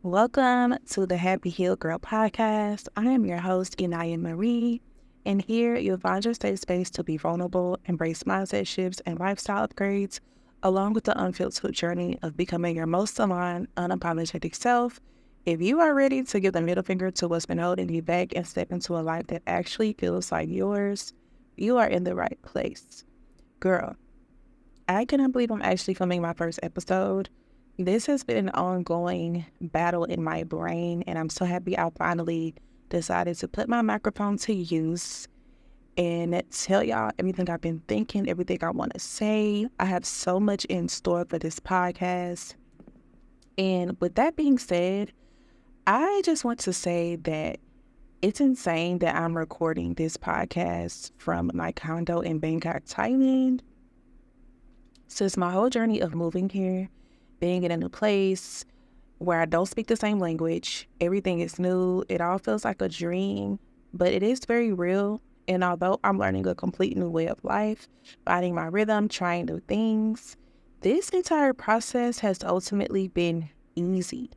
Welcome to the Happy Healed Girl podcast. I am your host, Inaya Marie, and here you'll find your safe space to be vulnerable, embrace mindset shifts and lifestyle upgrades, along with the unfiltered journey of becoming your most aligned, unapologetic self. If you are ready to give the middle finger to what's been holding you back and step into a life that actually feels like yours, you are in the right place. Girl, I cannot believe I'm actually filming my first episode. This has been an ongoing battle in my brain, and I'm so happy I finally decided to put my microphone to use and tell y'all everything I've been thinking, everything I want to say. I have so much in store for this podcast. And with that being said, I just want to say that it's insane that I'm recording this podcast from my condo in Bangkok, Thailand. Since my whole journey of moving here, being in a new place where I don't speak the same language, everything is new, it all feels like a dream, but it is very real. And although I'm learning a complete new way of life, finding my rhythm, trying new things, this entire process has ultimately been easy.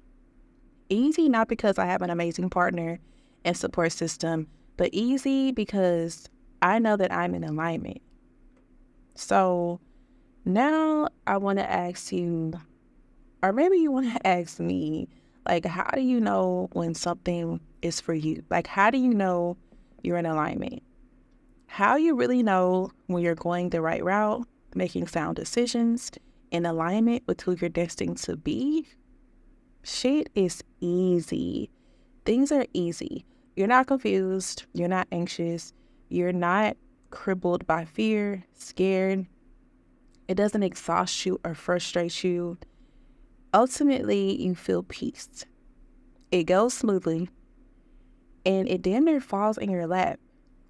Easy not because I have an amazing partner and support system, but easy because I know that I'm in alignment. So now I want to ask you, or maybe you want to ask me, like, how do you know when something is for you? Like, how do you know you're in alignment? How you really know when you're going the right route, making sound decisions, in alignment with who you're destined to be? Shit is easy. Things are easy. You're not confused. You're not anxious. You're not crippled by fear, scared. It doesn't exhaust you or frustrate you. Ultimately, you feel peace. It goes smoothly, and it damn near falls in your lap.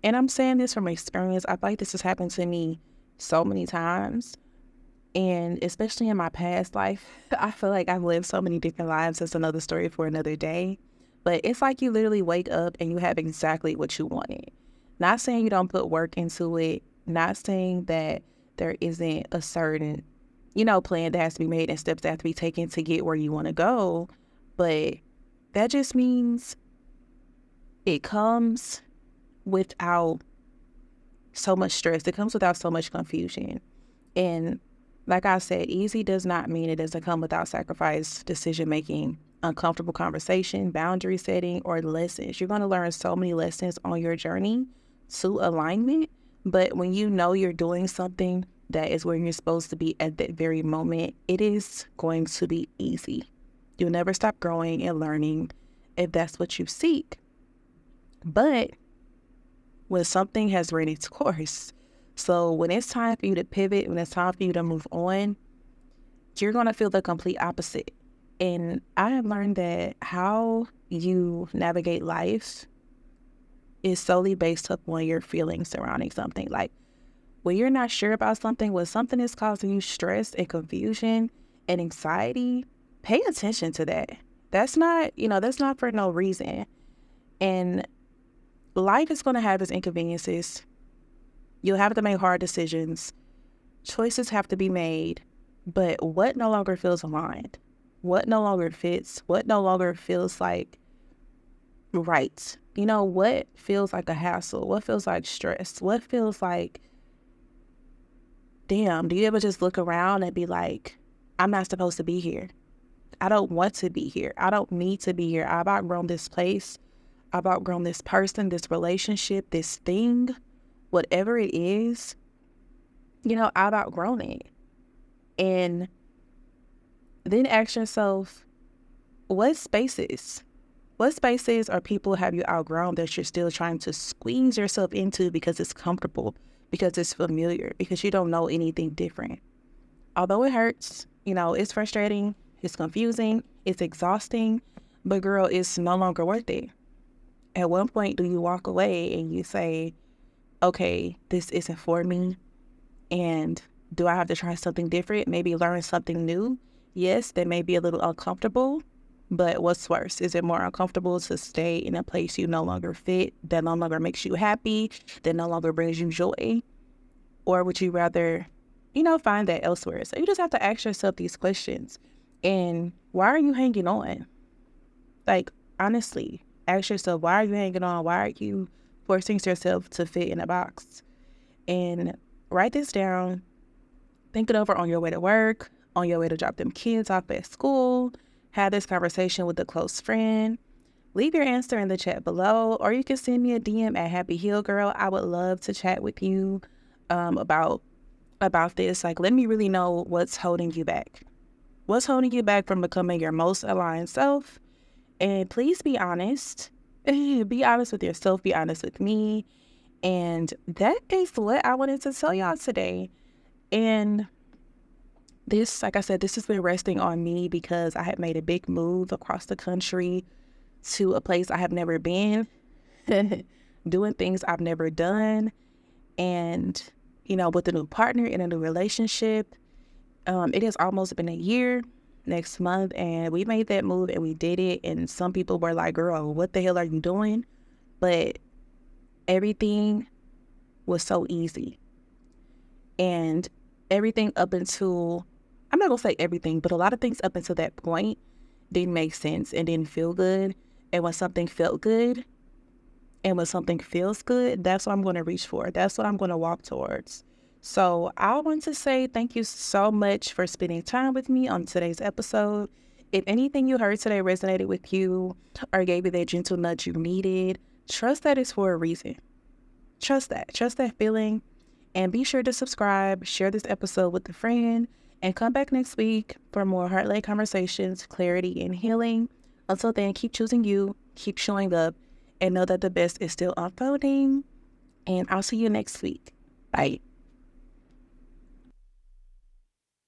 And I'm saying this from experience. I feel like this has happened to me so many times, and especially in my past life. I feel like I've lived so many different lives. That's another story for another day. But it's like you literally wake up and you have exactly what you wanted. Not saying you don't put work into it. Not saying that there isn't a certain plan that has to be made and steps that have to be taken to get where you want to go. But that just means it comes without so much stress. It comes without so much confusion. And like I said, easy does not mean it doesn't come without sacrifice, decision-making, uncomfortable conversation, boundary setting, or lessons. You're going to learn so many lessons on your journey to alignment. But when you know you're doing something that is where you're supposed to be at that very moment, it is going to be easy. You'll never stop growing and learning if that's what you seek. But when something has run its course, so when it's time for you to pivot, when it's time for you to move on, you're going to feel the complete opposite. And I have learned that how you navigate life is solely based upon your feelings surrounding something. Like, when you're not sure about something, when something is causing you stress and confusion and anxiety, pay attention to that. That's not for no reason. And life is going to have its inconveniences. You'll have to make hard decisions. Choices have to be made. But what no longer feels aligned? What no longer fits? What no longer feels like right? What feels like a hassle? What feels like stress? What feels like, damn, do you ever just look around and be like, I'm not supposed to be here. I don't want to be here. I don't need to be here. I've outgrown this place. I've outgrown this person, this relationship, this thing, whatever it is, I've outgrown it. And then ask yourself, what spaces or people have you outgrown that you're still trying to squeeze yourself into because it's comfortable, because it's familiar, because you don't know anything different? Although it hurts, it's frustrating, it's confusing, it's exhausting, but girl, it's no longer worth it. At one point, do you walk away and you say, okay, this isn't for me, and do I have to try something different, maybe learn something new? Yes, that may be a little uncomfortable, but what's worse? Is it more uncomfortable to stay in a place you no longer fit, that no longer makes you happy, that no longer brings you joy? Or would you rather, find that elsewhere? So you just have to ask yourself these questions. And why are you hanging on? Like, honestly, ask yourself, why are you hanging on? Why are you forcing yourself to fit in a box? And write this down. Think it over on your way to work, on your way to drop them kids off at school. Have this conversation with a close friend. Leave your answer in the chat below, or you can send me a DM at Happy Heal Girl. I would love to chat with you about this. Like, let me really know what's holding you back. What's holding you back from becoming your most aligned self? And please be honest. Be honest with yourself. Be honest with me. And that is what I wanted to tell y'all today. And this, like I said, this has been resting on me because I have made a big move across the country to a place I have never been, doing things I've never done. And, with a new partner in a new relationship, it has almost been a year next month, and we made that move and we did it. And some people were like, girl, what the hell are you doing? But everything was so easy. And everything up until, I'm not going to say everything, but a lot of things up until that point didn't make sense and didn't feel good. And when something felt good and when something feels good, that's what I'm going to reach for. That's what I'm going to walk towards. So I want to say thank you so much for spending time with me on today's episode. If anything you heard today resonated with you or gave you that gentle nudge you needed, trust that it's for a reason. Trust that feeling. And be sure to subscribe, share this episode with a friend, and come back next week for more heart-led conversations, clarity, and healing. Until then, keep choosing you, keep showing up, and know that the best is still unfolding. And I'll see you next week. Bye.